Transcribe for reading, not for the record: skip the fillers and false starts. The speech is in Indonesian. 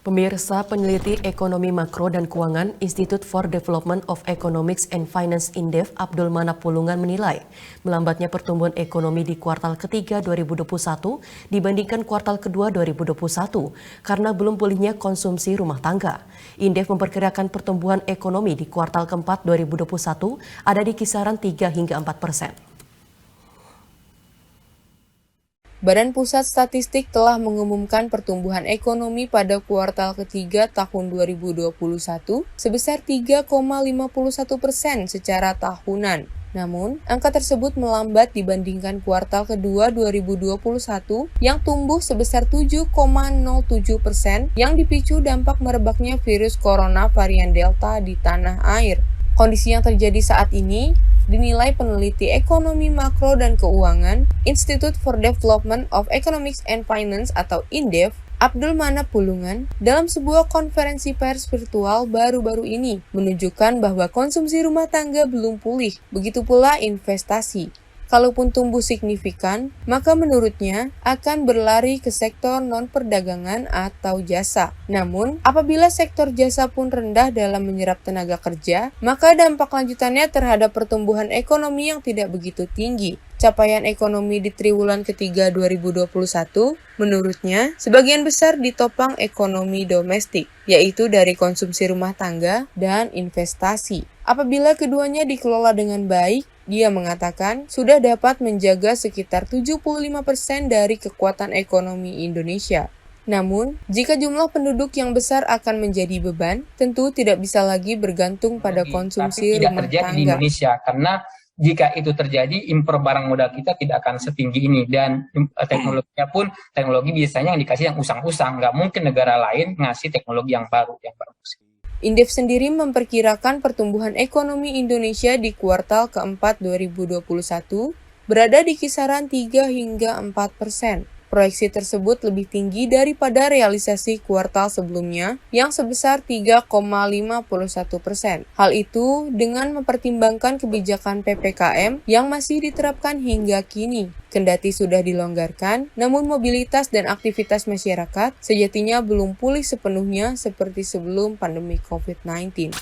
Pemirsa, peneliti ekonomi makro dan keuangan Institute for Development of Economics and Finance Indef Abdul Manap Pulungan menilai melambatnya pertumbuhan ekonomi di kuartal ketiga 2021 dibandingkan kuartal kedua 2021 karena belum pulihnya konsumsi rumah tangga. Indef memperkirakan pertumbuhan ekonomi di kuartal keempat 2021 ada di kisaran 3 hingga 4%. Badan Pusat Statistik telah mengumumkan pertumbuhan ekonomi pada kuartal ketiga tahun 2021 sebesar 3,51% secara tahunan. Namun, angka tersebut melambat dibandingkan kuartal kedua 2021 yang tumbuh sebesar 7,07% yang dipicu dampak merebaknya virus corona varian Delta di tanah air. Kondisi yang terjadi saat ini dinilai peneliti ekonomi makro dan keuangan Institute for Development of Economics and Finance atau INDEF Abdul Manap Pulungan dalam sebuah konferensi pers virtual baru-baru ini menunjukkan bahwa konsumsi rumah tangga belum pulih, begitu pula investasi. Kalaupun tumbuh signifikan, maka menurutnya akan berlari ke sektor non-perdagangan atau jasa. Namun, apabila sektor jasa pun rendah dalam menyerap tenaga kerja, maka dampak lanjutannya terhadap pertumbuhan ekonomi yang tidak begitu tinggi. Capaian ekonomi di triwulan ketiga 2021, menurutnya, sebagian besar ditopang ekonomi domestik, yaitu dari konsumsi rumah tangga dan investasi. Apabila keduanya dikelola dengan baik, dia mengatakan sudah dapat menjaga sekitar 75% dari kekuatan ekonomi Indonesia. Namun, jika jumlah penduduk yang besar akan menjadi beban, tentu tidak bisa lagi bergantung pada konsumsi rumah tangga. Tidak terjadi di Indonesia, karena jika itu terjadi, impor barang modal kita tidak akan setinggi ini. Dan teknologinya pun, teknologi biasanya yang dikasih yang usang-usang. Nggak mungkin negara lain ngasih teknologi yang baru, yang bagus. Indef sendiri memperkirakan pertumbuhan ekonomi Indonesia di kuartal keempat 2021 berada di kisaran 3 hingga 4%. Proyeksi tersebut lebih tinggi daripada realisasi kuartal sebelumnya yang sebesar 3,51%. Hal itu dengan mempertimbangkan kebijakan PPKM yang masih diterapkan hingga kini. Kendati sudah dilonggarkan, namun mobilitas dan aktivitas masyarakat sejatinya belum pulih sepenuhnya seperti sebelum pandemi COVID-19.